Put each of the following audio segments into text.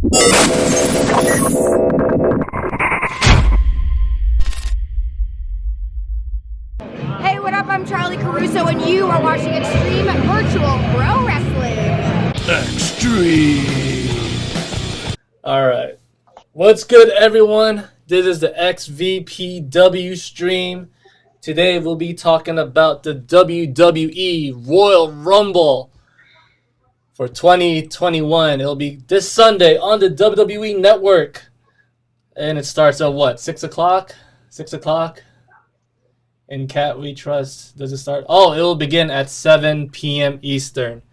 Hey, what up? I'm Charlie Caruso, and you are watching Xtreme Virtual Pro Wrestling. Extreme. All right. What's good, everyone? This is the XVPW stream. Today we'll be talking about the WWE Royal Rumble for 2021. It'll be this Sunday on the WWE Network. And it starts at what? 6 o'clock? 6 o'clock? In Cat We Trust. Does it start? Oh, it will begin at 7 p.m. Eastern.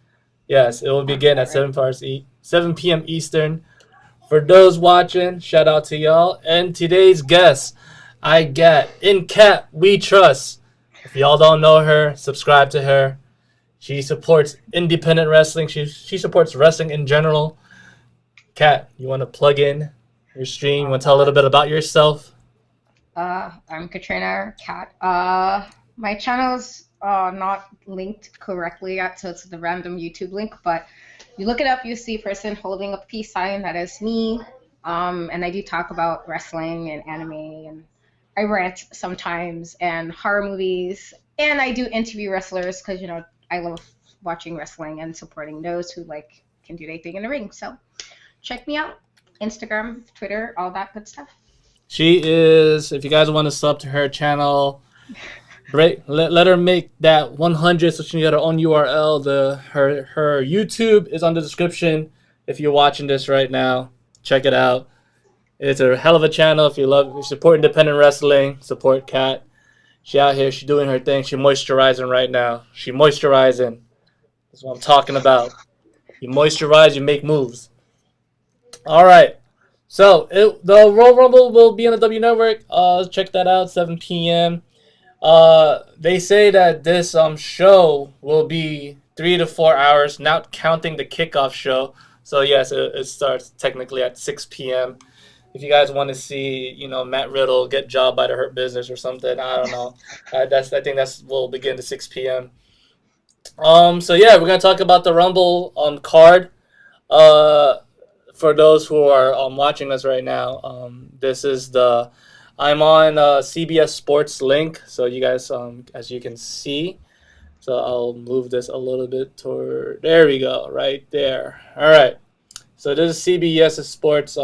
Yes, it will begin at 7 p.m. Eastern. For those watching, shout out to y'all. And today's guest, I got In Cat We Trust. If y'all don't know her, subscribe to her. She supports independent wrestling. She supports wrestling in general. Kat, you want to plug in your stream? You want to tell a little bit about yourself? I'm Katrina, Kat. My channel's not linked correctly yet, so it's the random YouTube link, but you look it up, you see a person holding a peace sign. That is me. And I do talk about wrestling and anime, and I rant sometimes, and horror movies, and I do interview wrestlers because, you know, I love watching wrestling and supporting those who can do anything in the ring. So check me out. Instagram, Twitter, all that good stuff. She is, if you guys want to sub to her channel, let her make that 100 so she can get her own URL. Her YouTube is on the description. If you're watching this right now, check it out. It's a hell of a channel. If you support independent wrestling, support Kat. She out here, she doing her thing. She moisturizing right now. She moisturizing. That's what I'm talking about. You moisturize, you make moves. All right. So the Royal Rumble will be on the W Network. Check that out, 7 p.m. They say that this show will be 3 to 4 hours, not counting the kickoff show. So yes, it starts technically at 6 p.m. If you guys want to see, Matt Riddle get jobbed by the Hurt Business or something, I don't know. I think will begin at 6 p.m. So yeah, we're gonna talk about the Rumble card. For those who are watching us right now, this is I'm on CBS Sports link, so you guys, as you can see. So I'll move this a little bit toward. There we go, right there. All right. So this is CBS Sports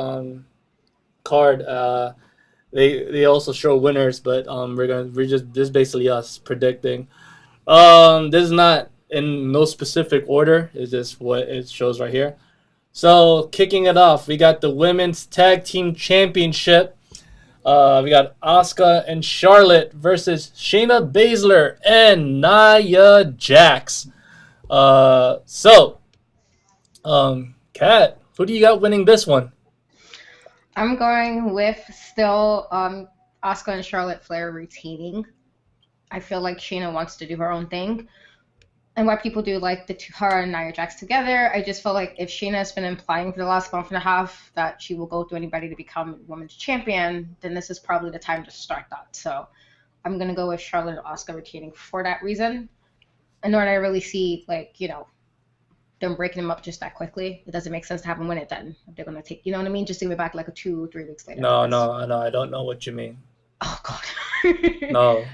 card. They also show winners, but this is basically us predicting. This is not in no specific order. It's just what it shows right here. So kicking it off, we got the Women's Tag Team Championship. We got Asuka and Charlotte versus Shayna Baszler and Nia Jax. Kat, who do you got winning this one? I'm going with still Asuka and Charlotte Flair retaining. I feel like Shayna wants to do her own thing. And why people do like her and Nia Jax together, I just feel like if Shayna has been implying for the last month and a half that she will go to anybody to become women's champion, then this is probably the time to start that. So I'm going to go with Charlotte and Asuka retaining for that reason. And nor do I really see, them breaking them up just that quickly. It doesn't make sense to have them win it then. If they're going to take, you know what I mean? Just leave it back 2 or 3 weeks later. No, I don't know what you mean. Oh, God. No.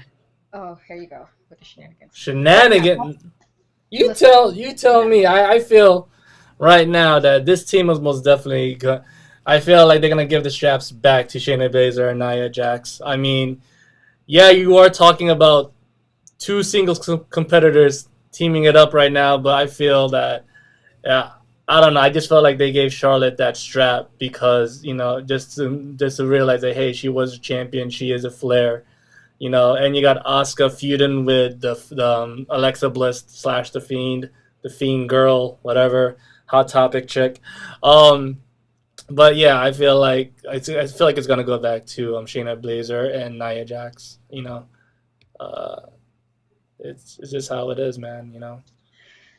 Oh, here you go with the shenanigans. Shenanigans? You tell me. I feel right now that this team is most definitely good. I feel like they're going to give the straps back to Shayna Baszler and Nia Jax. I mean, yeah, you are talking about 2 singles competitors teaming it up right now, but I feel that, I don't know. I just felt like they gave Charlotte that strap because, just to realize that, hey, she was a champion. She is a Flair. And you got Asuka feuding with the Alexa Bliss / the Fiend girl, whatever, Hot Topic chick. But yeah, I feel like it's gonna go back to Shayna Baszler and Nia Jax. It's just how it is, man.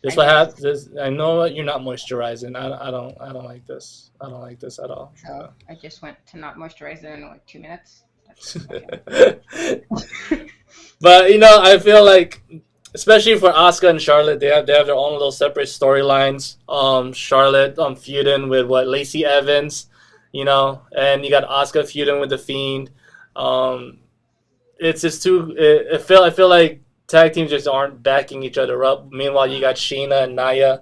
This what happens. I know you're not moisturizing. I don't like this. I don't like this at all. So I just went to not moisturizing in 2 minutes. But I feel like especially for Asuka and Charlotte, they have their own little separate storylines. Charlotte feuding with Lacey Evans, and you got Asuka feuding with the Fiend. Um, it's just too. I feel like tag teams just aren't backing each other up. Meanwhile, you got Sheena and Naya,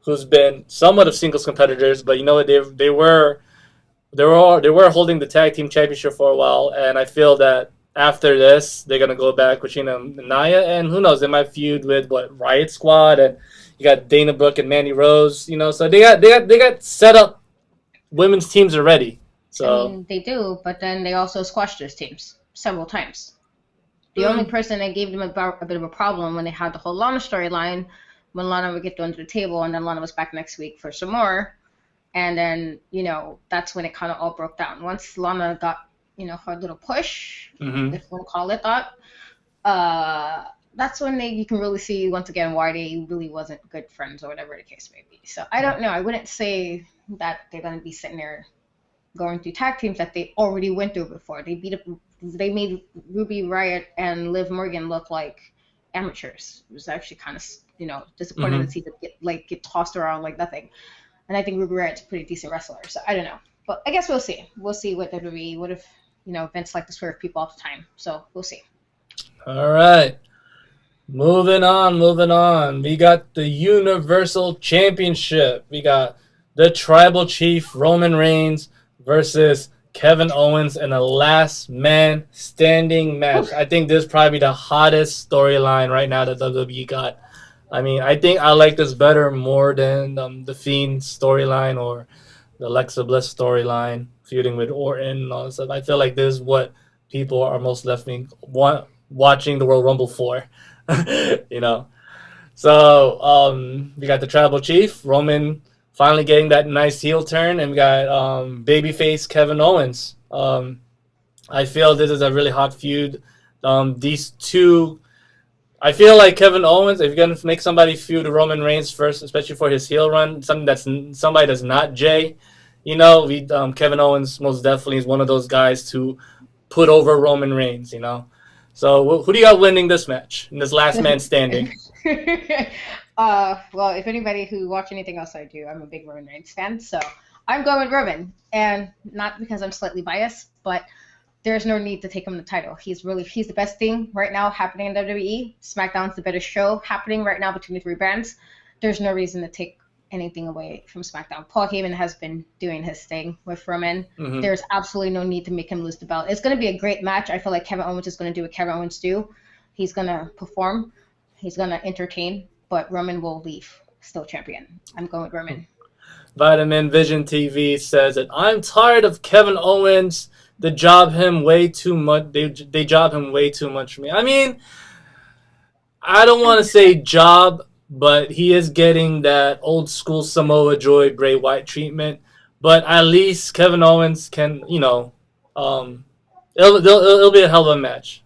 who's been somewhat of singles competitors, but you know what, they were holding the tag team championship for a while, and I feel that after this they're gonna go back with Sheena and Naya, and who knows, they might feud with Riot Squad, and you got Dana Brooke and Mandy Rose, so they got set up women's teams already. So I mean, they do, but then they also squashed those teams several times. The only person that gave them a bit of a problem when they had the whole Lana storyline, when Lana would get thrown to the table, and then Lana was back next week for some more. And then, that's when it kind of all broke down. Once Lana got, her little push, if you want to call it that, that's when you can really see, once again, why they really wasn't good friends or whatever the case may be. So I don't know. I wouldn't say that they're going to be sitting there going through tag teams that they already went through before. They made Ruby Riott and Liv Morgan look like amateurs. It was actually kind of, disappointing to see them get tossed around like nothing. And I think Ruby Riott's a pretty decent wrestler, so I don't know. But I guess we'll see. We'll see what WWE, what if, events like this swerve people all the time. So we'll see. all right, moving on. We got the Universal Championship. We got the Tribal Chief Roman Reigns versus Kevin Owens in a last man standing match. I think this is probably the hottest storyline right now that WWE got. I mean, I think I like this more than the Fiend storyline or the Alexa Bliss storyline, feuding with Orton and all that stuff. I feel like this is what people are most watching the Royal Rumble for, So we got the Tribal Chief, Roman, finally getting that nice heel turn, and we got babyface Kevin Owens. I feel this is a really hot feud. These two. I feel like Kevin Owens, if you're gonna make somebody feud Roman Reigns first, especially for his heel run, somebody that's not Jay, Kevin Owens most definitely is one of those guys to put over Roman Reigns, So who do you got winning this match in this last man standing? Well, if anybody who watch anything else I do, I'm a big Roman Reigns fan, so I'm going with Roman, and not because I'm slightly biased, but there's no need to take him the title. He's the best thing right now happening in WWE. SmackDown's the better show happening right now between the three brands. There's no reason to take anything away from SmackDown. Paul Heyman has been doing his thing with Roman. There's absolutely no need to make him lose the belt. It's going to be a great match. I feel like Kevin Owens is going to do what Kevin Owens do. He's going to perform. He's going to entertain. But Roman will leave still champion. I'm going with Roman. Vitamin Vision TV says that I'm tired of Kevin Owens. They job him way too much. They job him way too much for me. I mean, I don't want to say job, but he is getting that old school Samoa Joe Bray Wyatt treatment. But at least Kevin Owens can, it'll be a hell of a match.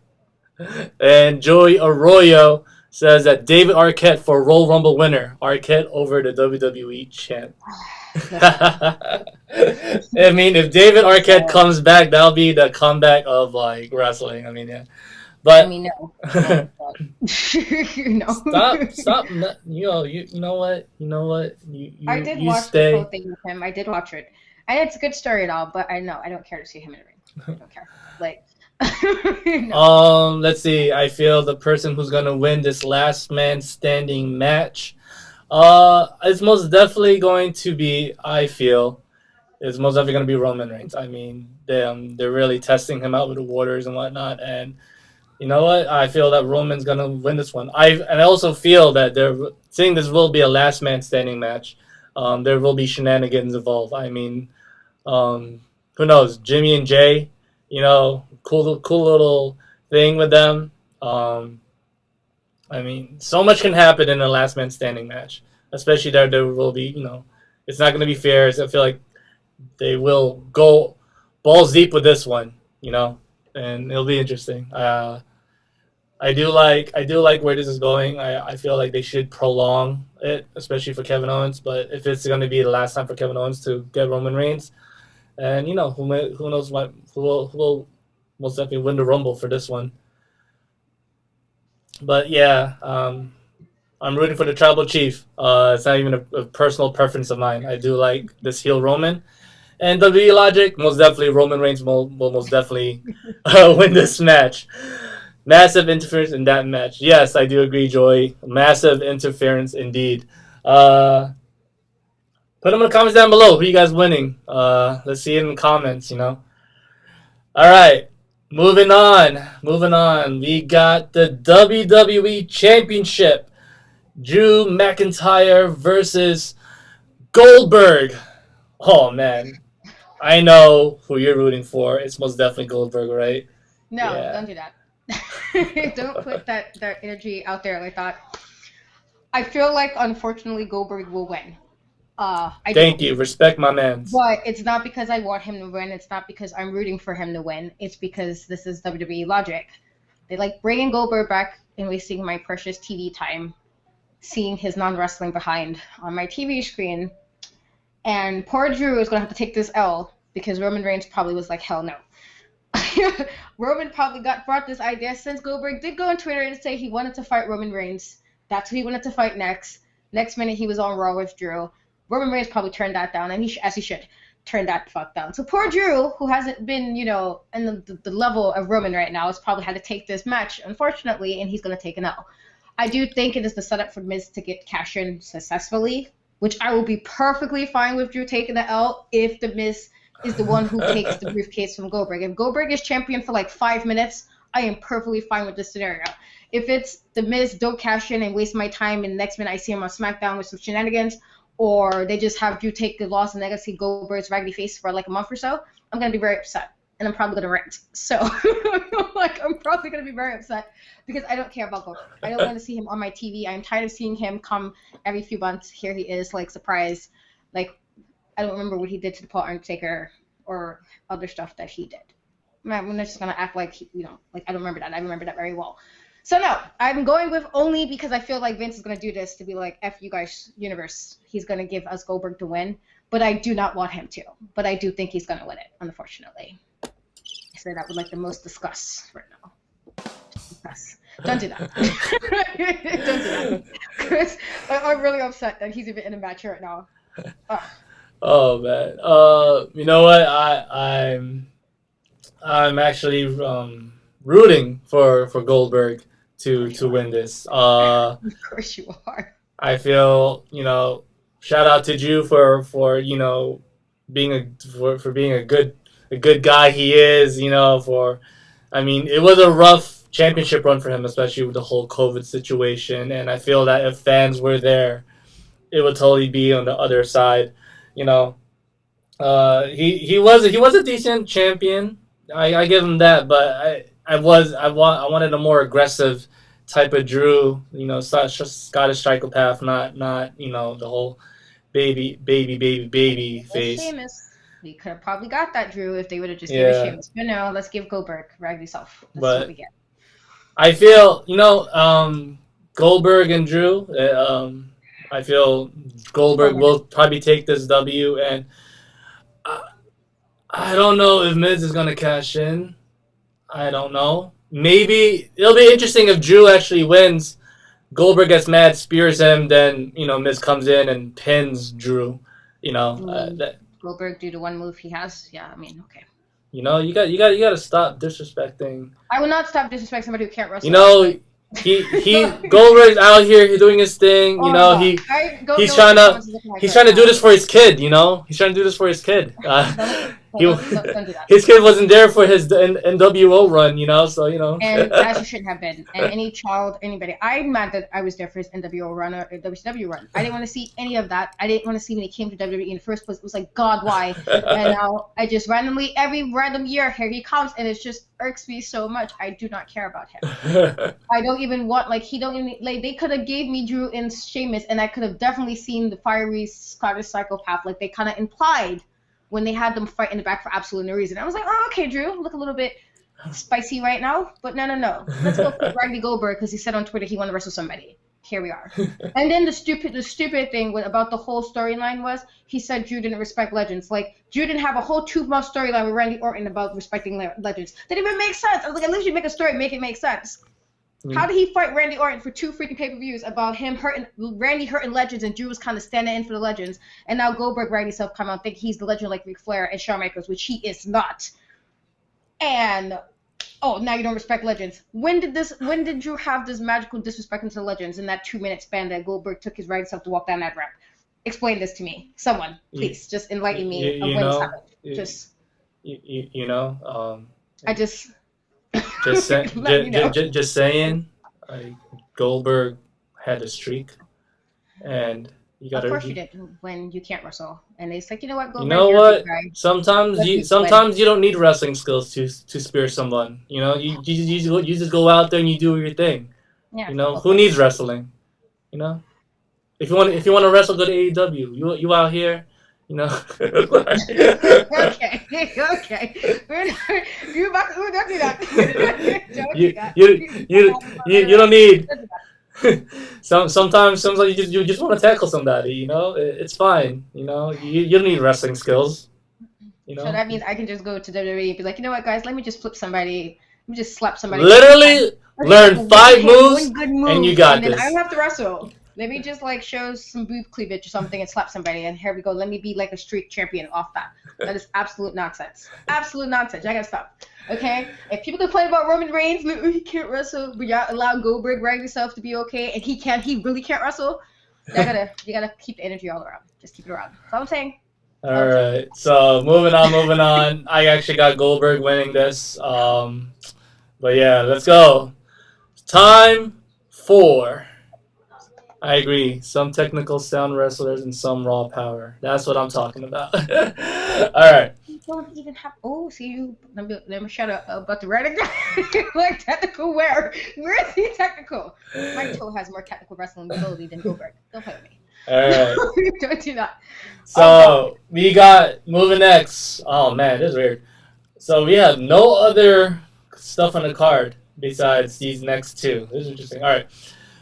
And Joey Arroyo says that David Arquette for Royal Rumble winner. Arquette over the WWE champ. I mean, if David Arquette comes back, that'll be the comeback of wrestling. I mean, yeah. But no. Stop. You know what? I did watch stay. the whole thing with him. I did watch it, and it's a good story and all. But I don't care to see him in the ring. I don't care. No. Let's see. I feel the person who's gonna win this last man standing match, it's most definitely going to be. I feel it's most definitely going to be Roman Reigns. I mean, they're really testing him out with the waters and whatnot, and you know what? I feel that Roman's going to win this one. I also feel that they're saying this will be a last man standing match. There will be shenanigans involved. I mean, who knows? Jimmy and Jay, cool little thing with them. I mean, so much can happen in a last man standing match, especially there will be, it's not going to be fair. I feel like they will go balls deep with this one, and it'll be interesting. I do like where this is going. I feel like they should prolong it, especially for Kevin Owens. But if it's going to be the last time for Kevin Owens to get Roman Reigns, and who knows who will most definitely win the Rumble for this one. But yeah, I'm rooting for the tribal chief. It's not even a personal preference of mine. I do like this heel Roman. And WWE logic, most definitely Roman Reigns will most definitely win this match. Massive interference in that match. Yes, I do agree, Joy. Massive interference indeed. Put them in the comments down below. Who you guys winning? Let's see it in the comments, you know. All right. Moving on. Moving on. We got the WWE Championship. Drew McIntyre versus Goldberg. Oh, man. I know who you're rooting for. It's most definitely Goldberg, right? No, Yeah. don't do that. Don't put that energy out there like that. I feel like, unfortunately, Goldberg will win. Thank you. Respect my man. But it's not because I want him to win. It's not because I'm rooting for him to win. It's because this is WWE logic. They like bringing Goldberg back and wasting my precious TV time seeing his non-wrestling behind on my TV screen. And poor Drew is going to have to take this L because Roman Reigns probably was like, hell no. Roman probably brought this idea since Goldberg did go on Twitter and say he wanted to fight Roman Reigns. That's who he wanted to fight next. Next minute he was on Raw with Drew. Roman Reigns probably turned that down, and as he should, turn that fuck down. So poor Drew, who hasn't been, you know, in the level of Roman right now, has probably had to take this match, unfortunately, and he's going to take an L. I do think it is the setup for Miz to get cash in successfully, which I will be perfectly fine with Drew taking the L if the Miz is the one who takes the briefcase from Goldberg. If Goldberg is champion for like 5 minutes, I am perfectly fine with this scenario. If it's the Miz, don't cash in and waste my time, and the next minute I see him on SmackDown with some shenanigans, or they just have Drew take the loss and I see Goldberg's raggedy face for like a month or so, I'm going to be very upset. And I'm probably going to rant. So, I'm probably going to be very upset because I don't care about Goldberg. I don't want to see him on my TV. I'm tired of seeing him come every few months. Here he is, like, surprised. Like, I don't remember what he did to the Paul Undertaker or other stuff that he did. I'm just going to act like, like I don't remember that. I remember that very well. So, no, I'm going with only because I feel like Vince is going to do this to be like, F you guys, universe. He's going to give us Goldberg to win. But I do not want him to. But I do think he's going to win it, unfortunately. I say that with like the most disgust right now. Disgust. Don't do that. Don't do that. Chris, I'm really upset that he's even in a match right now. Oh man. You know what? I'm actually rooting for Goldberg to win this. Of course you are. I feel, shout out to Drew for being a good guy he is, I mean, it was a rough championship run for him, especially with the whole COVID situation, and I feel that if fans were there, it would totally be on the other side, He was a decent champion. I give him that, but I wanted a more aggressive type of Drew, Scottish psychopath, not the whole baby face. Sheamus. We could have probably got that Drew if they would have just given Sheamus. But no, let's give Goldberg raggedy self. That's what we get. I feel Goldberg and Drew. I feel Goldberg will probably take this W, and I don't know if Miz is gonna cash in. I don't know. Maybe it'll be interesting if Drew actually wins. Goldberg gets mad, spears him, then Miz comes in and pins Drew. Goldberg do the one move he has. Yeah, I mean, okay. You got to stop disrespecting. I will not stop disrespecting somebody who can't wrestle. He Goldberg's out here doing his thing. He's trying to do this for his kid. He's trying to do this for his kid. Don't do that. His kid wasn't there for his NWO run, so And as he shouldn't have been. And anybody. I'm mad that I was there for his NWO run or WCW run. I didn't want to see any of that. I didn't want to see when he came to WWE in the first place. It was like, God, why? And now I just randomly, every random year, here he comes, and it just irks me so much. I do not care about him. I don't even want, they could have gave me Drew and Sheamus, and I could have definitely seen the fiery Scottish psychopath, like they kind of implied when they had them fight in the back for absolutely no reason. I was like, oh, okay, Drew, look a little bit spicy right now, but no. Let's go for Raggedy Goldberg because he said on Twitter he wanted to wrestle somebody. Here we are. And then the stupid thing about the whole storyline was he said Drew didn't respect legends. Like, Drew didn't have a whole 2-month storyline with Randy Orton about respecting legends. That didn't even make sense. I was like, at least you make a story, make it make sense. How did he fight Randy Orton for 2 freaking pay-per-views about him Randy hurting Legends, and Drew was kind of standing in for the Legends, and now Goldberg Randy himself come out and think he's the Legend like Ric Flair and Shawn Michaels, which he is not. And now you don't respect Legends. When did Drew have this magical disrespect into the Legends in that 2-minute span that Goldberg took his right self to walk down that ramp? Explain this to me, someone, please. Just enlighten me of when this happened. I just. Just saying, like, Goldberg had a streak, and you got. Of course you did when you can't wrestle, and it's like, you know what, Goldberg. You know what? Sometimes you don't need wrestling skills to spear someone. You just go out there and you do your thing. Yeah. Who needs wrestling? If you want to wrestle, go to AEW. You out here. Okay. Don't do that. You don't need. Sometimes you just want to tackle somebody. It's fine. You don't need wrestling skills. So that means I can just go to WWE and be like, you know what, guys, let me just flip somebody. Let me just slap somebody. Literally learn 5 moves, and you got this. I don't have to wrestle. Let me just show some boob cleavage or something and slap somebody, and here we go. Let me be like a streak champion off that. That is absolute nonsense. Absolute nonsense. I gotta stop. Okay? If people complain about Roman Reigns, he can't wrestle, but y'all allow Goldberg Randy himself to be okay, and he really can't wrestle. You gotta keep the energy all around. Just keep it around. That's all I'm saying. All right. So moving on. I actually got Goldberg winning this. But yeah, let's go. Time for. I agree. Some technical sound wrestlers and some raw power. That's what I'm talking about. All right. You don't even have. Oh, see you. Let me shut up about the red guy. Like technical where? Where is he technical? My toe has more technical wrestling ability than Goldberg. Don't play with me. All right. Don't do that. So we got moving next. Oh man, this is weird. So we have no other stuff on the card besides these next 2. This is interesting. All right.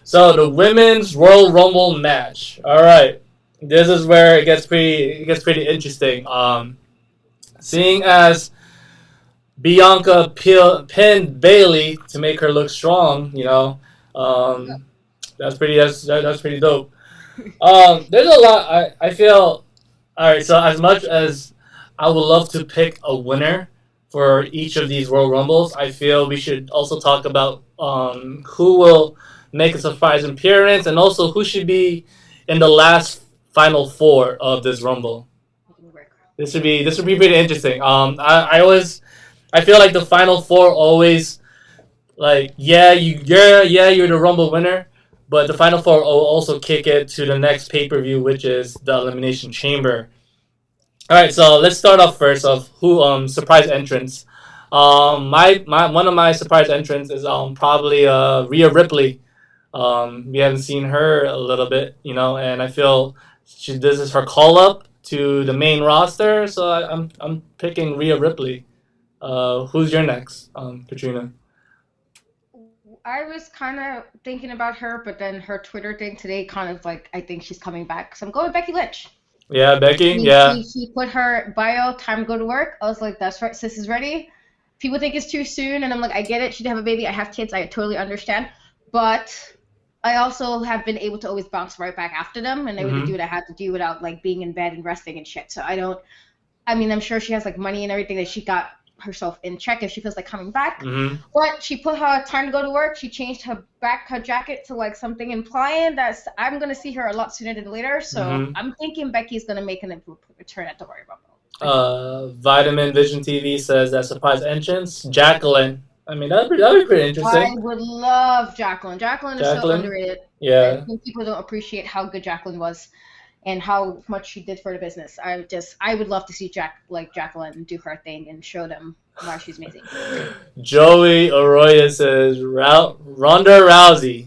So the women's Royal Rumble match. All right, this is where it gets pretty interesting. Seeing as Bianca pinned Bayley to make her look strong, that's pretty dope. There's a lot. I feel. All right, so as much as I would love to pick a winner for each of these Royal Rumbles, I feel we should also talk about who will make a surprise appearance, and also who should be in the last final 4 of this Rumble. This would be pretty interesting. I feel like the final 4 always, like, you're the Rumble winner, but the final 4 will also kick it to the next pay-per-view, which is the Elimination Chamber. All right, so let's start off first of who surprise entrance. One of my surprise entrants is probably Rhea Ripley. We haven't seen her a little bit, and I feel this is her call up to the main roster. So I'm picking Rhea Ripley. Who's your next, Katrina? I was kind of thinking about her, but then her Twitter thing today kind of I think she's coming back. So I'm going with Becky Lynch. Yeah, Becky. Yeah. She put her bio, time to go to work. I was like, that's right, sis is ready. People think it's too soon, and I'm like, I get it. She didn't have a baby. I have kids. I totally understand. But I also have been able to always bounce right back after them and able to do what I had to do without being in bed and resting and shit. So I'm sure she has money and everything that she got herself in check if she feels like coming back. But she put her time to go to work. She changed her jacket to something implying that I'm gonna see her a lot sooner than later. So I'm thinking Becky's gonna make an return at the Royal Rumble. Vitamin Vision TV says that surprise entrance, Jacqueline. I mean, that'd be pretty interesting. I would love Jacqueline. Jacqueline is so underrated. Yeah. I think people don't appreciate how good Jacqueline was and how much she did for the business. I would love to see Jacqueline do her thing and show them why she's amazing. Joey Arroyo says Ronda Rousey.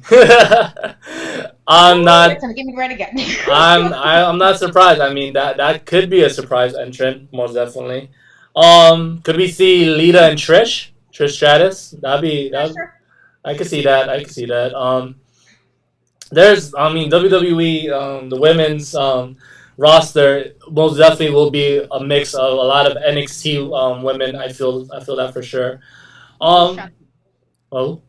I'm not. Give me right again. I'm not surprised. I mean, that could be a surprise entrant, most definitely. Could we see Lita and Trish Stratus? Sure. I could see that. There's, WWE, the women's roster most definitely will be a mix of a lot of NXT women. I feel that for sure. Who?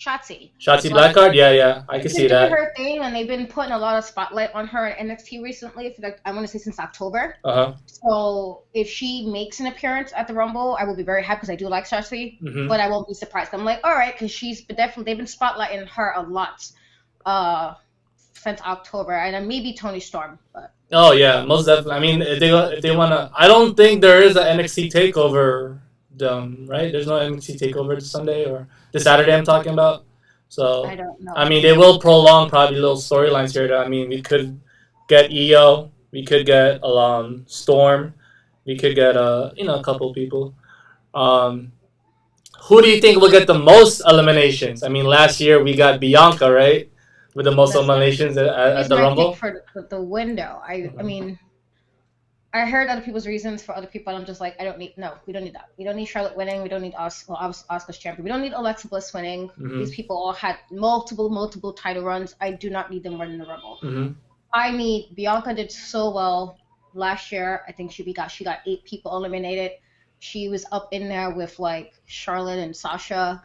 Shotzi. Shotzi Blackheart? Yeah, I can She's see been doing that. her thing, and they've been putting a lot of spotlight on her in NXT recently. For I want to say since October. Uh-huh. So if she makes an appearance at the Rumble, I will be very happy because I do like Shotzi. But I won't be surprised. I'm like, all right, because she's definitely they've been spotlighting her a lot since October, and then maybe Toni Storm. But Oh yeah, most definitely. I mean, if they wanna, I don't think there is an NXT takeover. Right? There's no NXT takeover this Sunday or this Saturday. I'm talking about. So I don't know. I mean, they will prolong probably little storylines here. I mean, we could get Io, we could get Storm, we could get a couple people. Who do you think will get the most eliminations? I mean, last year we got Bianca, right, with the most eliminations at the Rumble. For the window. I mean, I heard other people's reasons for other people, and I'm just like, we don't need that. We don't need Charlotte winning. We don't need Asuka's champion. We don't need Alexa Bliss winning. These people all had multiple title runs. I do not need them winning the Rumble. I need Bianca did so well last year. I think she got 8 people eliminated. She was up in there with like Charlotte and Sasha.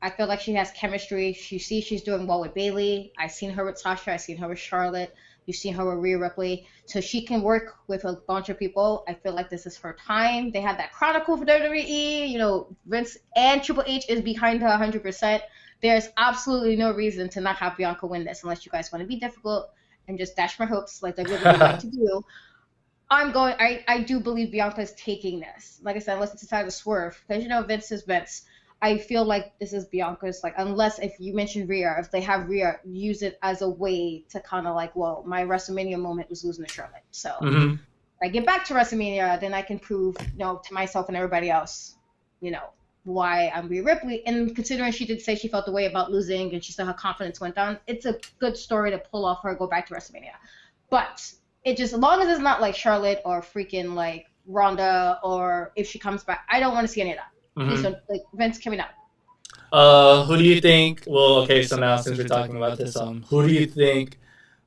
I feel like she has chemistry. She's doing well with Bayley. I've seen her with Sasha. I've seen her with Charlotte. You've seen her with Rhea Ripley. So she can work with a bunch of people. I feel like this is her time. They have that chronicle for WWE. Vince and Triple H is behind her 100%. There's absolutely no reason to not have Bianca win this unless you guys want to be difficult and just dash my hopes like they really like to do. I do believe Bianca is taking this. Like I said, unless it's decided to swerve. Because, Vince is Vince. I feel like this is Bianca's, unless if you mentioned Rhea, if they have Rhea, use it as a way to kind of my WrestleMania moment was losing to Charlotte. So if I get back to WrestleMania, then I can prove, to myself and everybody else, why I'm Rhea Ripley. And considering she did say she felt the way about losing and she said her confidence went down, it's a good story to pull off her, go back to WrestleMania. But it just, as long as it's not like Charlotte or freaking Ronda, or if she comes back, I don't want to see any of that. Please don't, Vince, can we not? Who do you think? Well, okay, so now since we're talking about this, who do you think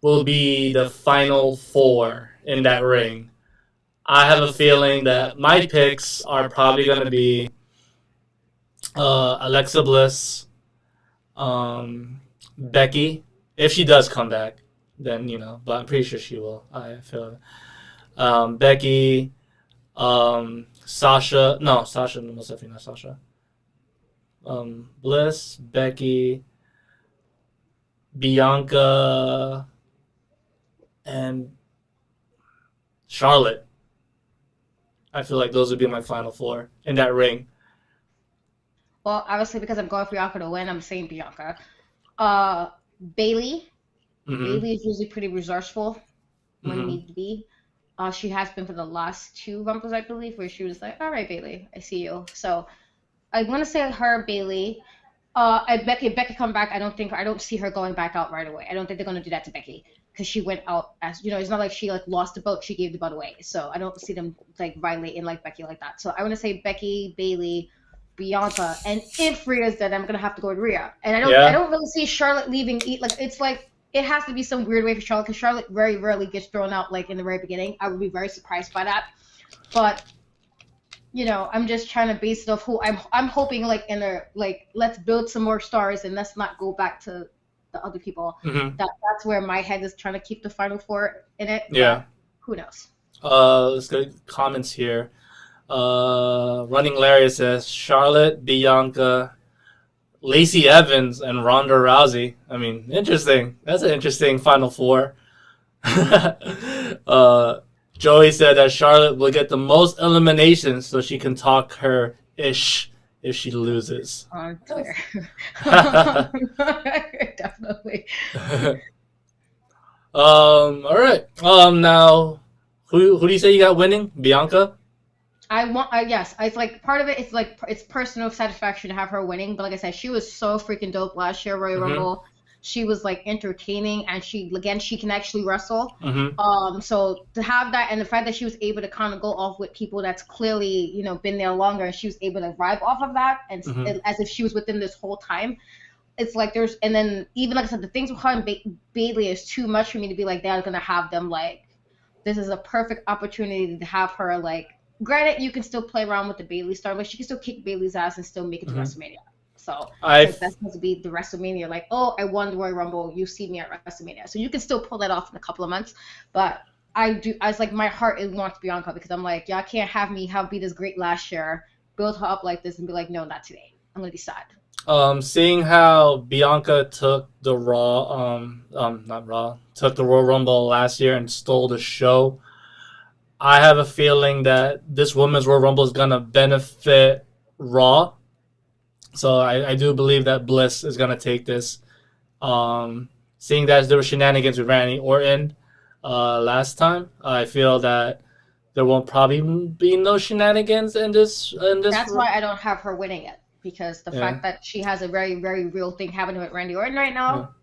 will be the final 4 in that ring? I have a feeling that my picks are probably going to be Alexa Bliss, Becky, if she does come back, then but I'm pretty sure she will. I feel Becky. Sasha, most definitely not Sasha. Bliss, Becky, Bianca, and Charlotte. I feel like those would be my final 4 in that ring. Well, obviously because I'm going for Bianca to win, I'm saying Bianca. Bayley. Bayley is usually pretty resourceful when need to be. She has been for the last 2 Rumbles, I believe, where she was like, all right, Bayley, I see you. So I want to say her, Bayley. Becky come back, I don't see her going back out right away. I don't think they're going to do that to Becky because she went out as, it's not like she lost the belt, she gave the belt away. So I don't see them violating Becky like that. So I want to say Becky, Bayley, Bianca, and if Rhea's dead, I'm going to have to go with Rhea. And I don't really see Charlotte leaving. It has to be some weird way for Charlotte because Charlotte very rarely gets thrown out in the very beginning. I would be very surprised by that. But, I'm just trying to base it off who I'm hoping let's build some more stars and let's not go back to the other people. That's where my head is trying to keep the final 4 in it. Yeah. Who knows? Let's go to comments here. Running Larry says Charlotte, Bianca, Lacey Evans, and Ronda Rousey. I mean, interesting. That's an interesting final 4. Joey said that Charlotte will get the most eliminations so she can talk her ish if she loses. On Twitter. Definitely. All right. Now, who do you say you got winning? Bianca? Yes. It's part of it. It's personal satisfaction to have her winning. But like I said, she was so freaking dope last year, Royal Rumble. She was entertaining, and she can actually wrestle. So to have that, and the fact that she was able to kind of go off with people that's clearly been there longer, and she was able to vibe off of that, and as if she was with them this whole time. It's and then even like I said, the things with her and Bayley is too much for me to be they're gonna have them this is a perfect opportunity to have her Granted, you can still play around with the Bayley star, but she can still kick Bayley's ass and still make it to WrestleMania. So I like that's supposed to be the WrestleMania. Like, oh, I won the Royal Rumble. You see me at WrestleMania. So you can still pull that off in a couple of months. But I was like, my heart is wants Bianca because I'm like, y'all can't have me be this great last year, build her up like this, and be like, no, not today. I'm gonna be sad. Seeing how Bianca took the took the Royal Rumble last year and stole the show, I have a feeling that this women's Royal Rumble is gonna benefit Raw. So I do believe that Bliss is gonna take this. Seeing that there were shenanigans with Randy Orton last time, I feel that there won't probably be no shenanigans in this. That's why I don't have her winning it. Because the fact that she has a very, very real thing happening with Randy Orton right now,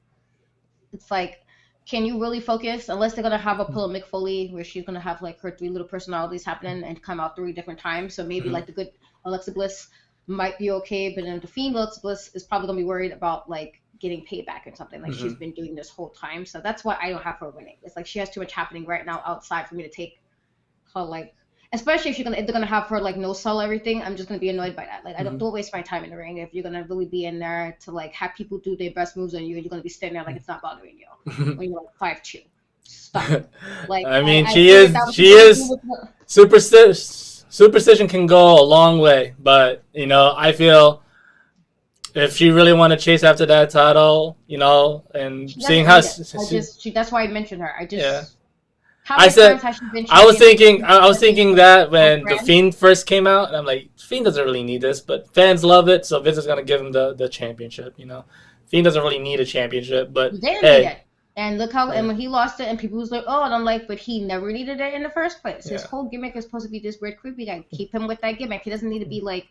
it's like, can you really focus? Unless they're going to have a pull of Mick Foley where she's going to have like her 3 little personalities happening and come out 3 different times. So maybe like the good Alexa Bliss might be okay, but then the Fiend Alexa Bliss is probably going to be worried about like getting payback or something like she's been doing this whole time. So that's why I don't have her winning. It's like she has too much happening right now outside for me to take her like. Especially if they're gonna have her like no sell everything, I'm just gonna be annoyed by that. Like I don't waste my time in the ring if you're gonna really be in there to like have people do their best moves on you and you're gonna be standing there like it's not bothering you when you're like 5'2". Stop. Like I mean, she is superstition can go a long way, but you know I feel if she really want to chase after that title, you know, and seeing how that's why I mentioned her. I was thinking that when the Fiend first came out, and I'm like, Fiend doesn't really need this, but fans love it, so Vince is gonna give him the championship. You know, Fiend doesn't really need a championship, but he didn't need it. And look how and when he lost it, and people was like, oh, and I'm like, but he never needed it in the first place. His whole gimmick is supposed to be this weird creepy guy. Keep him with that gimmick. He doesn't need to be like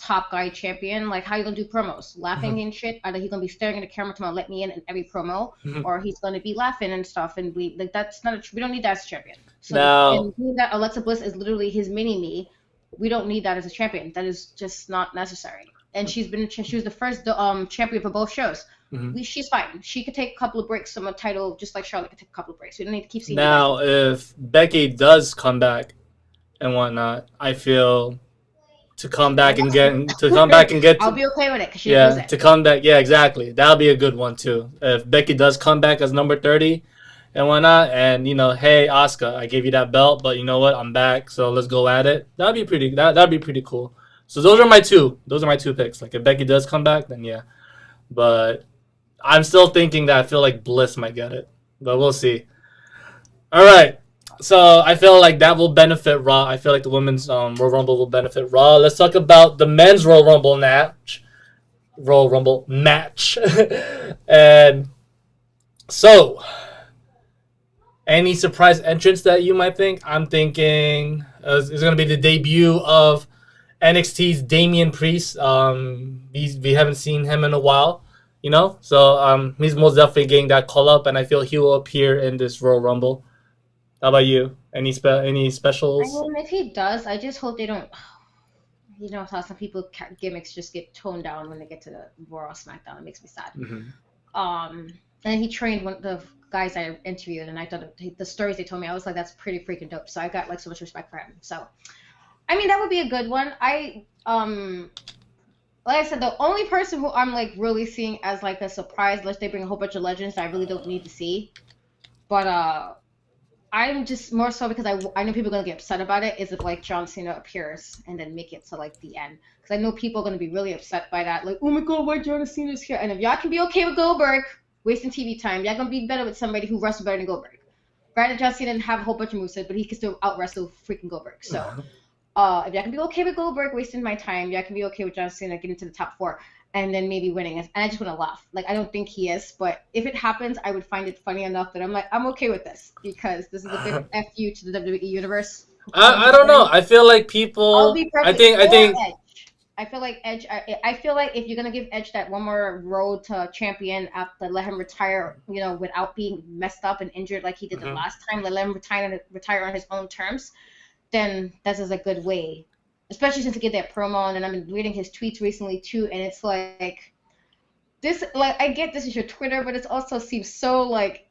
top guy champion. Like how you gonna do promos, laughing and shit? Either he's gonna be staring at the camera to let me in every promo, or he's gonna be laughing and stuff. And we like that's not we don't need that as a champion. So now, and that Alexa Bliss is literally his mini me. We don't need that as a champion. That is just not necessary. And she was the first champion for both shows. She's fine. She could take a couple of breaks from a title, just like Charlotte could take a couple of breaks. We don't need to keep seeing. Now, if Becky does come back and whatnot, I feel. To come back and get I'll be okay with it because she to come back, exactly. That'll be a good one too. If Becky does come back as number 30 and whatnot, and you know, hey Asuka, I gave you that belt, but you know what, I'm back, so let's go at it. That'd be pretty cool. So those are my two picks. Like if Becky does come back, then yeah. But I'm still thinking that I feel like Bliss might get it, but we'll see. All right. So I feel like that will benefit Raw. I feel like the women's Royal Rumble will benefit Raw. Let's talk about the men's Royal Rumble match. And so, any surprise entrance that you might think? I'm thinking it's going to be the debut of NXT's Damian Priest. We haven't seen him in a while, you know. So he's most definitely getting that call up, and I feel he will appear in this Royal Rumble. How about you? Any specials? I mean, if he does, I just hope they don't. You know how some people gimmicks just get toned down when they get to the Raw SmackDown. It makes me sad. And he trained one of the guys I interviewed, and I thought the stories they told me, I was like, that's pretty freaking dope. So I got like so much respect for him. So, I mean, that would be a good one. Like I said, the only person who I'm like really seeing as like a surprise, unless they bring a whole bunch of legends that I really don't need to see, but I'm just more so because I know people are going to get upset about it, is if like John Cena appears and then make it to like the end. Because I know people are going to be really upset by that. Like, oh my god, why John Cena's here? And if y'all can be okay with Goldberg wasting TV time, y'all going to be better with somebody who wrestles better than Goldberg. Granted, John Cena didn't have a whole bunch of movesets, but he can still out-wrestle freaking Goldberg. So if y'all can be okay with Goldberg wasting my time, y'all can be okay with John Cena getting to the top 4. And then maybe winning. And I just want to laugh. Like, I don't think he is. But if it happens, I would find it funny enough that I'm like, I'm okay with this. Because this is a good FU to the WWE Universe. I don't know. I feel like people... I think Edge. I feel like Edge... I feel like if you're going to give Edge that one more road to champion after let him retire, you know, without being messed up and injured like he did the last time, let him retire on his own terms, then this is a good way. Especially since he did that promo, and then I've been reading his tweets recently too, and it's like this. Like I get this is your Twitter, but it also seems so like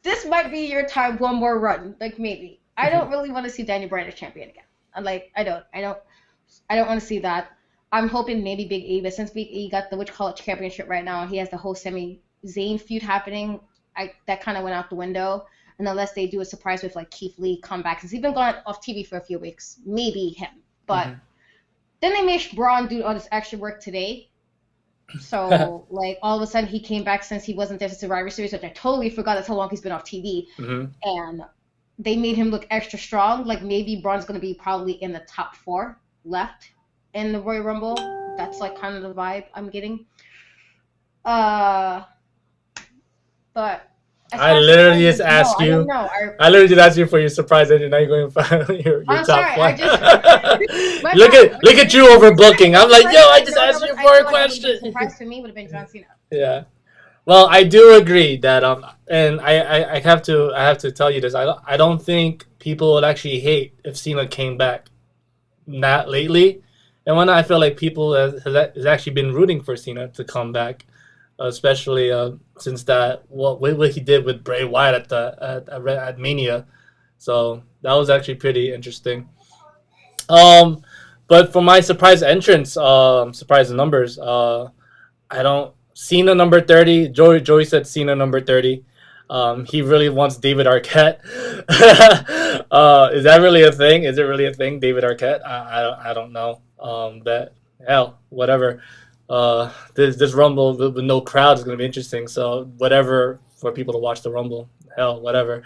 this might be your time, one more run. Like maybe I don't really want to see Daniel Bryan as champion again. I'm like I don't want to see that. I'm hoping maybe Big E, but since Big E got the Which College Championship right now, he has the whole Sami Zayn feud happening. That kind of went out the window. And unless they do a surprise with like Keith Lee come back, since he's been gone off TV for a few weeks, maybe him. But then they made Braun do all this extra work today. So like all of a sudden he came back since he wasn't there for Survivor Series, which I totally forgot that's how long he's been off TV. And they made him look extra strong. Like maybe Braun's gonna be probably in the top 4 left in the Royal Rumble. That's like kind of the vibe I'm getting. But I literally just asked you. I literally just asked you for your surprise engine. Now you're going for your top sorry, 1. look at you overbooking. I'm like, yo, I just asked you for a question. Surprise for me would have been John Cena. Yeah. Well, I do agree that and I have to tell you this. I don't think people would actually hate if Cena came back. Not lately, and when I feel like people has actually been rooting for Cena to come back. Especially since what he did with Bray Wyatt at Mania, so that was actually pretty interesting. But for my surprise entrance, surprise numbers, Cena number 30. Joey said Cena number 30. He really wants David Arquette. Is that really a thing? Is it really a thing, David Arquette? I don't know. But hell, whatever. This Rumble with no crowd is going to be interesting. So whatever for people to watch the Rumble. Hell, whatever.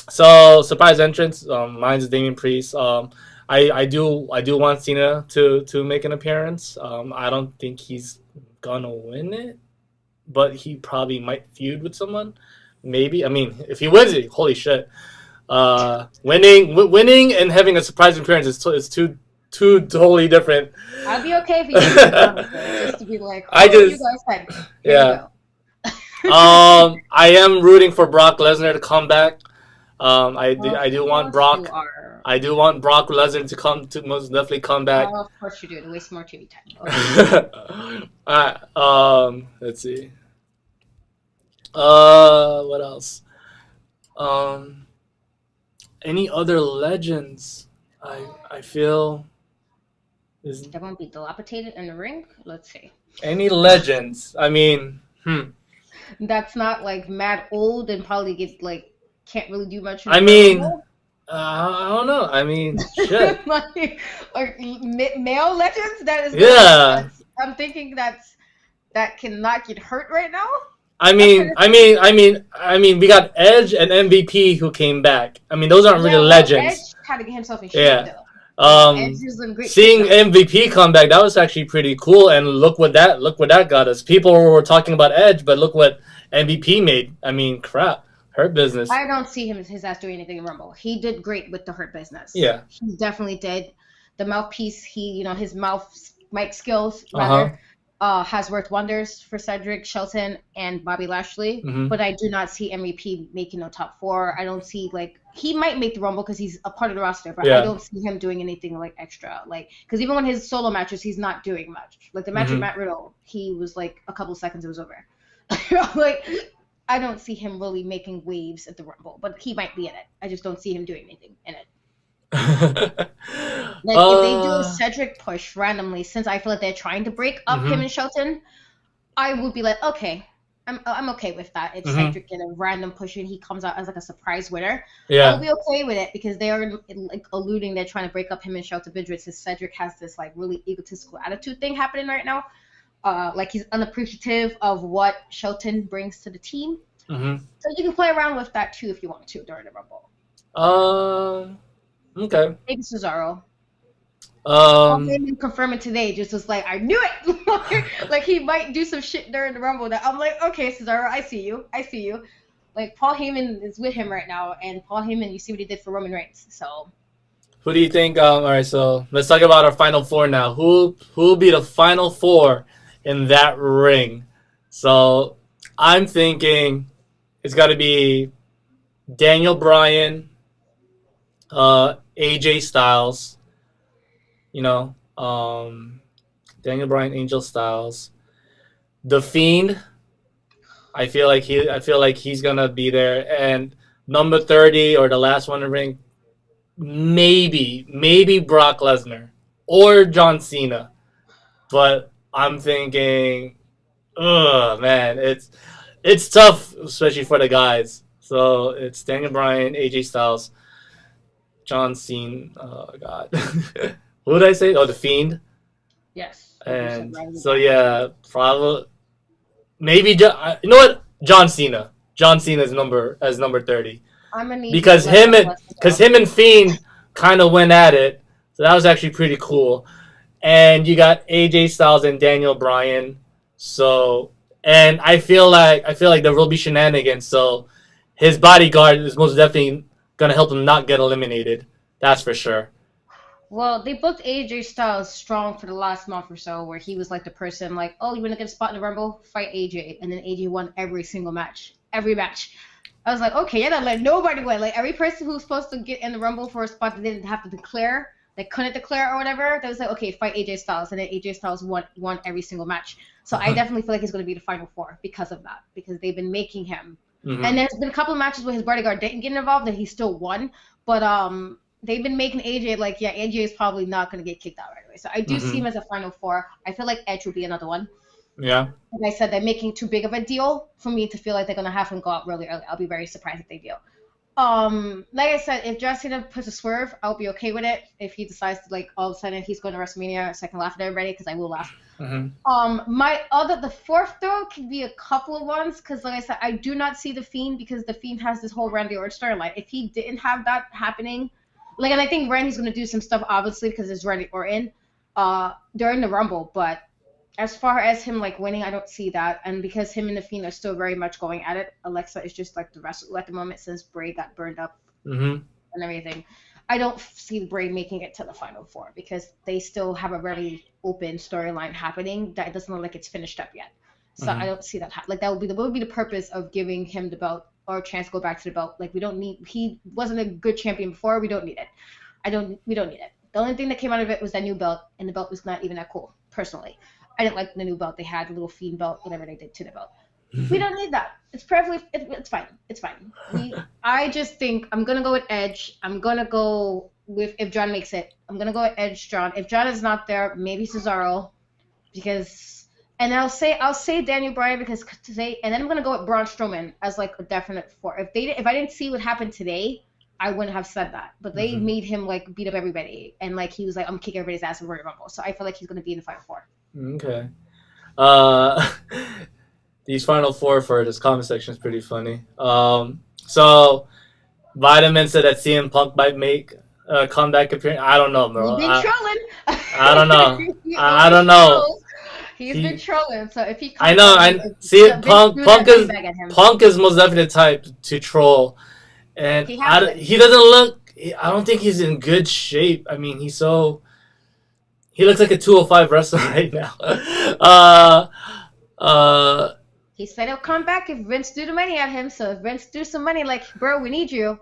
So surprise entrance. Mine's Damian Priest. I do want Cena to make an appearance. I don't think he's gonna win it, but he probably might feud with someone. Maybe. I mean, if he wins it, holy shit. Winning and having a surprise appearance is two totally different. I'd be okay if you just to be like, you guys said. Yeah. I am rooting for Brock Lesnar to come back. I do want Brock. I do want Brock Lesnar to most definitely come back. Of course you do. To waste more TV time. Alright. Let's see. What else? Any other legends? I feel. That won't be dilapidated in the ring. Let's see. Any legends? I mean, That's not like mad old and probably can't really do much. I mean, I don't know. I mean, shit. Male legends. That is. Yeah. I'm thinking that cannot get hurt right now. I mean, we got Edge and MVP who came back. I mean, those aren't really legends. Edge had to get himself in shape though. Seeing MVP come back, that was actually pretty cool. And look what that got us. People were talking about Edge, but look what MVP made. I mean, crap, Hurt Business. I don't see his ass doing anything in Rumble. He did great with the Hurt Business. Yeah, he definitely did. The mouthpiece, his mic skills rather. Has worked wonders for Cedric, Shelton, and Bobby Lashley. But I do not see MVP making no top 4. I don't see he might make the Rumble because he's a part of the roster, but I don't see him doing anything extra. Because even when his solo matches, he's not doing much. Like the match with Matt Riddle, he was a couple seconds, it was over. I don't see him really making waves at the Rumble, but he might be in it. I just don't see him doing anything in it. If they do a Cedric push randomly, since I feel like they're trying to break up him and Shelton, I would be like, okay, I'm okay with that. It's Cedric in a random push and he comes out as a surprise winner. Yeah, I'll be okay with it because they are alluding they're trying to break up him and Shelton Benjamin since Cedric has this really egotistical attitude thing happening right now. He's unappreciative of what Shelton brings to the team. So you can play around with that too if you want to during the Rumble. Okay. Maybe Cesaro. Heyman confirming today just was I knew it. He might do some shit during the Rumble that I'm okay, Cesaro, I see you. Paul Heyman is with him right now, and Paul Heyman, you see what he did for Roman Reigns. So. Who do you think? All right, so let's talk about our final 4 now. Who will be the final 4 in that ring? So I'm thinking it's got to be Daniel Bryan, AJ Styles, Daniel Bryan, AJ Styles, The Fiend. I feel like he's gonna be there, and number 30 or the last one in the ring, maybe Brock Lesnar. or John Cena. But I'm thinking, man, it's tough, especially for the guys. So it's Daniel Bryan, AJ Styles, John Cena. Oh God, who did I say? Oh, the Fiend. Yes. And so yeah, probably maybe you know what? John Cena. John Cena is number 30 I'm gonna need because him and Fiend kind of went at it. So that was actually pretty cool. And you got AJ Styles and Daniel Bryan. So and I feel like there will be shenanigans. So his bodyguard is most definitely gonna help him not get eliminated. That's for sure. Well, they booked AJ Styles strong for the last month or so, where he was like the person like, oh, you want to get a spot in the Rumble? Fight AJ. And then AJ won every single match. Every match. I was like, okay, yeah, let nobody win. Like, every person who was supposed to get in the Rumble for a spot that they didn't have to declare, they couldn't declare or whatever, they was like, okay, fight AJ Styles. And then AJ Styles won every single match. So I definitely feel like he's going to be the Final Four because of that. Because they've been making him. Mm-hmm. And there's been a couple of matches where his bodyguard didn't get involved and he still won. But, they've been making AJ like, yeah, AJ is probably not going to get kicked out right away. So I do see him as a Final Four. I feel like Edge will be another one. Yeah. Like I said, they're making too big of a deal for me to feel like they're going to have him go out really early. I'll be very surprised if they do. Like I said, if John Cena puts a swerve, I'll be okay with it. If he decides to, like, all of a sudden he's going to WrestleMania, so I can laugh at everybody, because I will laugh. The fourth, though, could be a couple of ones, because, like I said, I do not see The Fiend, because The Fiend has this whole Randy Orton storyline. If he didn't have that happening, like, and I think Randy's going to do some stuff, obviously, because it's Randy Orton during the Rumble. But as far as him, like, winning, I don't see that. And because him and The Fiend are still very much going at it, Alexa is just, like, the wrestler at the moment since Bray got burned up and everything. I don't see Bray making it to the Final Four because they still have a very open storyline happening that it doesn't look like it's finished up yet. So I don't see that. Like, that would be the purpose of giving him the belt or a chance to go back to the belt. Like, he wasn't a good champion before. We don't need it. We don't need it. The only thing that came out of it was that new belt, and the belt was not even that cool, personally. I didn't like the new belt they had, the little Fiend belt, whatever they did to the belt. We don't need that. It's perfectly, it's fine. It's fine. I just think I'm going to go with Edge. I'm going to go with, if John makes it, I'm going to go with Edge, John. If John is not there, maybe Cesaro, because, and I'll say Daniel Bryan because today, and then I'm going to go with Braun Strowman as like a definite four. If I didn't see what happened today, I wouldn't have said that. But they made him like beat up everybody, and like he was like, I'm kicking everybody's ass in Royal Rumble. So I feel like he's going to be in the Final Four. Okay. These Final Four for this comment section is pretty funny. So Vitamin said that CM Punk might make a comeback appearance. I don't know, bro. He's been trolling. I don't know. I don't know. He's been trolling. So if he comes, I know. I see. Punk is most definitely the type to troll, and he doesn't look. I don't think he's in good shape. I mean, he looks like a 205 wrestler right now. He said he'll come back if Vince threw the money at him. So if Vince threw some money, like, bro, we need you,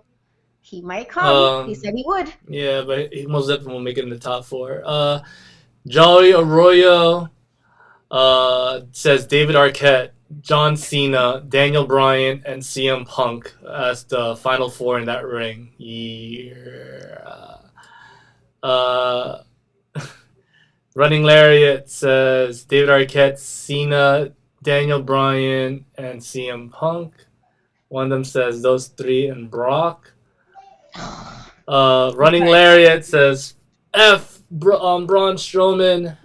he might come. He said he would. Yeah, but he most definitely will make it in the top four. Joey Arroyo says David Arquette, John Cena, Daniel Bryan, and CM Punk as the Final Four in that ring. Yeah. Running Lariat says David Arquette, Cena, Daniel Bryan, and CM Punk. One of them says those three and Brock. Running Lariat says Braun Strowman.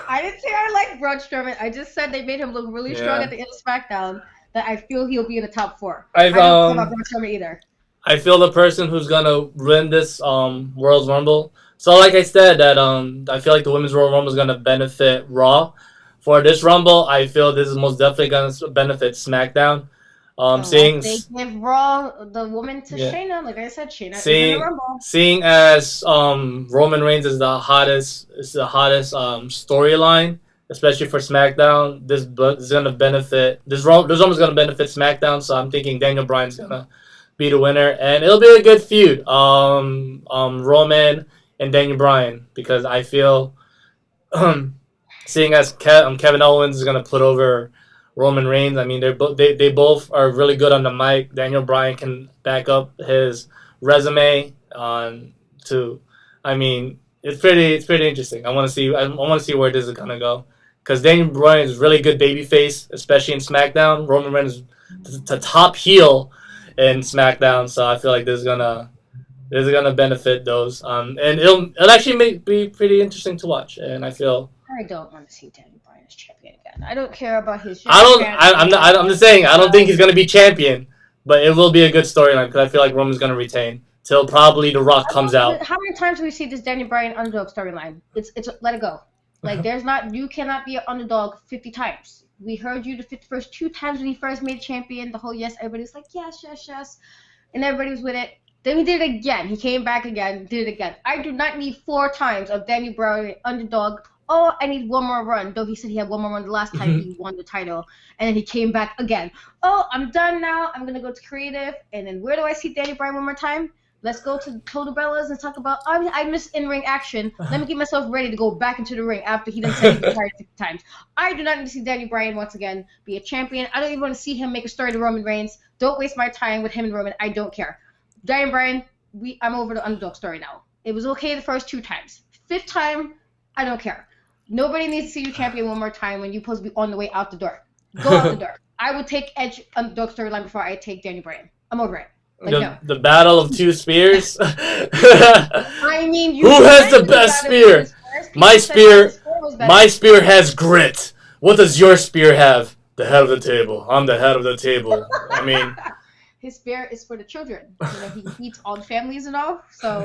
I didn't say I like Braun Strowman. I just said they made him look really strong at the end of SmackDown. That I feel he'll be in the top four. I don't care about Braun Strowman either. I feel the person who's gonna win this World Rumble. So like I said, that I feel like the Women's Royal Rumble is gonna benefit Raw. For this Rumble, I feel this is most definitely gonna benefit SmackDown. They give Raw the woman to Shayna, like I said, Shayna is in the Rumble. Seeing as Roman Reigns is the hottest storyline, especially for SmackDown, this is gonna benefit this Rumble is gonna benefit SmackDown. So I'm thinking Daniel Bryan's gonna be the winner, and it'll be a good feud. Roman and Daniel Bryan, because I feel seeing as Kevin Owens is gonna put over Roman Reigns. I mean, they both are really good on the mic. Daniel Bryan can back up his resume it's pretty interesting. I want to see where this is gonna go, because Daniel Bryan is really good babyface, especially in SmackDown. Roman Reigns is the top heel in SmackDown, so I feel like this is gonna benefit those. And it'll actually be pretty interesting to watch. And I feel I don't want to see Daniel Bryan as champion again. I don't care about his. I'm just saying I don't think he's gonna be champion, but it will be a good storyline because I feel like Roman's gonna retain till probably The Rock comes out. How many times do we see this Daniel Bryan underdog storyline? It's let it go. Like you cannot be an underdog 50 times. We heard you the first 2 times when he first made champion. The whole yes, everybody's like yes, and everybody was with it. Then he did it again. He came back again, did it again. I do not need 4 times of Daniel Bryan underdog. Oh, I need one more run. Though he said he had one more run the last time he won the title, and then he came back again. Oh, I'm done now. I'm gonna go to creative, and then where do I see Daniel Bryan one more time? Let's go to Total Bellas and talk about, I miss in-ring action. Let me get myself ready to go back into the ring after he done said he retired 50 times. I do not need to see Daniel Bryan once again be a champion. I don't even want to see him make a story to Roman Reigns. Don't waste my time with him and Roman. I don't care. Daniel Bryan, I'm over the underdog story now. It was okay the first 2 times. 5th time, I don't care. Nobody needs to see you champion one more time when you're supposed to be on the way out the door. Go out the door. I would take Edge underdog storyline before I take Daniel Bryan. I'm over it. The battle of 2 spears. I mean, who has the best spear? My spear has grit. What does your spear have? The head of the table. I'm the head of the table. I mean, his spear is for the children. He feeds all the families and all. So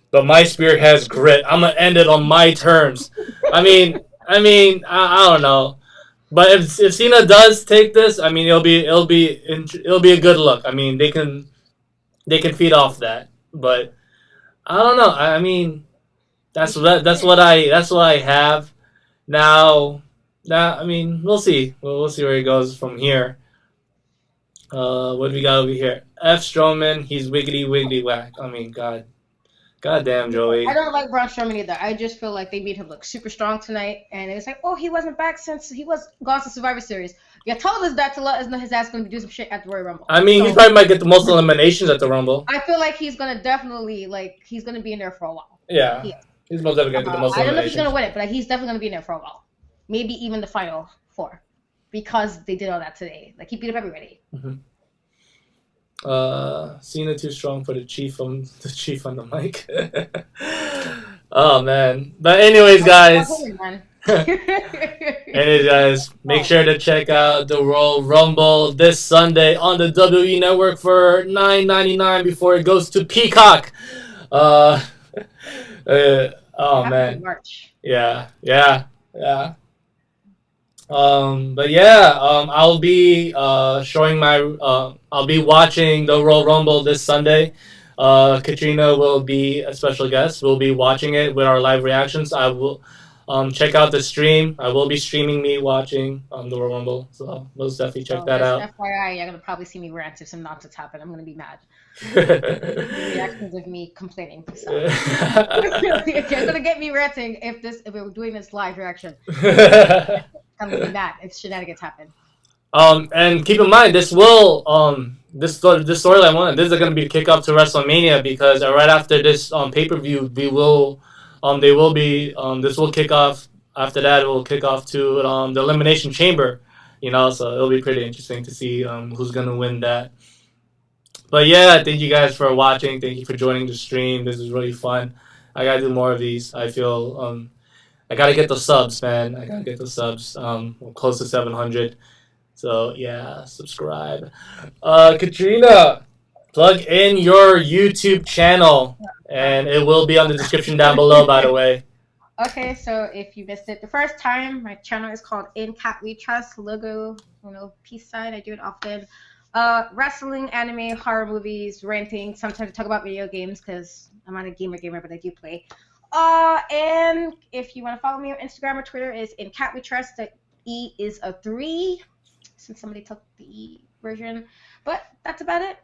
But my spear has grit. I'm gonna end it on my terms. I mean, I don't know. But if Cena does take this, I mean, it'll be a good look. I mean, they can feed off that, but I don't know. I mean, that's what I have now. I mean, we'll see. We'll see where he goes from here. What do we got over here? F. Strowman, he's wiggity whack. I mean, God damn, Joey. I don't like Braun Strowman either. I just feel like they made him look super strong tonight, and it was like, oh, he wasn't back since he was gone to Survivor Series. You told us that to let us know his ass going to be doing some shit at the Royal Rumble. I mean, he probably might get the most eliminations at the Rumble. I feel like he's going to definitely, he's going to be in there for a while. Yeah. He's most definitely going to get the most eliminations. I don't know if he's going to win it, but he's definitely going to be in there for a while. Maybe even the final 4. Because they did all that today. He beat up everybody. Mm-hmm. Cena too strong for the chief on the mic. Oh, man. But anyways, guys. Anyways, guys, make sure to check out the Royal Rumble this Sunday on the WWE Network for $9.99 before it goes to Peacock. Oh man, March. Yeah. But yeah, I'll be showing I'll be watching the Royal Rumble this Sunday. Katrina will be a special guest. We'll be watching it with our live reactions. I will check out the stream. I will be streaming me watching the Royal Rumble. So most definitely check that out. FYI, you're gonna probably see me rant if some nonsense happen. I'm gonna be mad. Reactions of me complaining. So. You're gonna get me ranting if we're doing this live reaction. I'm gonna be mad if shenanigans happen. And keep in mind, this storyline this is gonna be the kickoff to WrestleMania, because right after this pay-per-view, this will kick off. After that, it will kick off to the Elimination Chamber. So it'll be pretty interesting to see who's gonna win that. But yeah, thank you guys for watching. Thank you for joining the stream. This is really fun. I gotta do more of these. I feel I gotta get the subs, man. I gotta get the subs. We're close to 700. So yeah, subscribe. Katrina, plug in your YouTube channel, and it will be on the description down below, by the way. Okay, so if you missed it the first time, my channel is called In Cat We Trust. Logo, peace sign. I do it often. Wrestling, anime, horror movies, ranting. Sometimes I talk about video games because I'm not a gamer, but I do play. And if you want to follow me on Instagram or Twitter, is In Cat We Trust. The E is a 3, since somebody took the E version. But that's about it.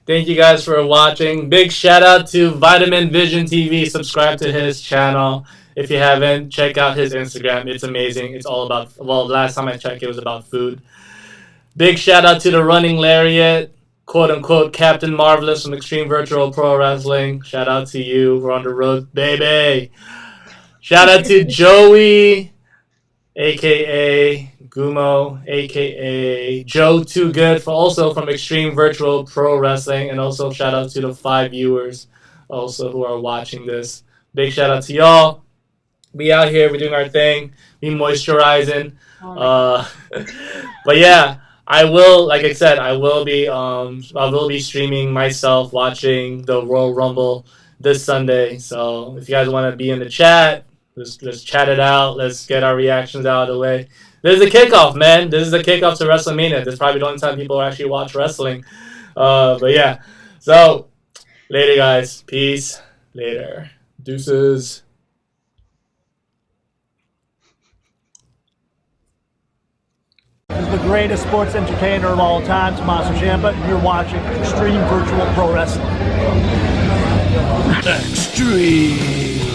Thank you guys for watching. Big shout out to Vitamin Vision TV. Subscribe to his channel. If you haven't, check out his Instagram. It's amazing. It's all about, last time I checked, it was about food. Big shout out to the Running Lariat. quote unquote Captain Marvelous from Xtreme Virtual Pro Wrestling. Shout out to you. We're on the road, baby. Shout out to Joey, aka Gumo, aka Joe Too Good, for also from Xtreme Virtual Pro Wrestling, and also shout out to the 5 viewers also who are watching this. Big shout out to y'all. We out here, we doing our thing, we moisturizing. But yeah, I will, like I said, I will be streaming myself watching the Royal Rumble this Sunday. So if you guys want to be in the chat, let's chat it out. Let's get our reactions out of the way. This is the kickoff, man. This is the kickoff to WrestleMania. This is probably the only time people actually watch wrestling. But yeah, so later, guys. Peace. Later. Deuces. This is the greatest sports entertainer of all time, Tommaso Ciampa, and you're watching Xtreme Virtual Pro Wrestling. Extreme.